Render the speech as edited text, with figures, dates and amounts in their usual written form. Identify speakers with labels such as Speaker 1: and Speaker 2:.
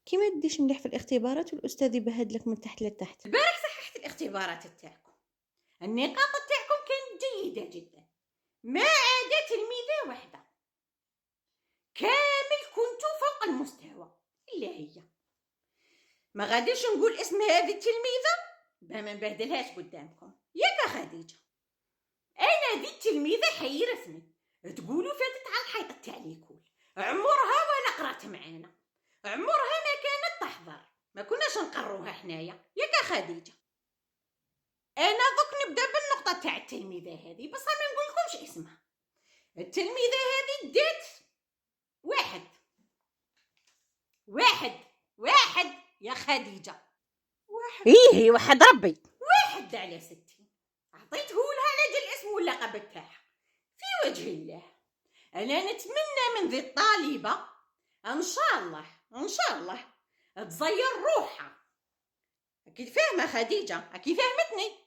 Speaker 1: كيما تديش مليح في الاختبارات والأستاذ يبهد لك من تحت لتحت.
Speaker 2: البارح صححت الاختبارات تاعكم، النقاط تاعكم كانت جيدة جدا، ما عدا تلميذة واحدة كامل كنتو فوق المستوى، إلا هي. ما غاديش نقول اسم هذه التلميذة باه ما نبهدلهاش قدامكم، ياك خديجة؟ أنا ذي التلميذة حيرتني، تقولوا فاتت على الحيط تاع ليكول، عمرها ولا قرات معانا، عمرها ما كانت تحضر، ما كناش نقروها حنايا، ياك خديجة؟ انا دوك نبدا بالنقطه تاع التلميذه هذه، بصح ما نقولكمش اسمها. التلميذه هذه دات واحد يا خديجه، واحد
Speaker 1: إيه وحد ربي.
Speaker 2: واحد على 60، عطيته لها على جال الاسم واللقب تاعها في وجه الله. انا نتمنى من ذي الطالبه ان شاء الله تزير روحها. اكيد فاهمه خديجه، اكيد فهمتني.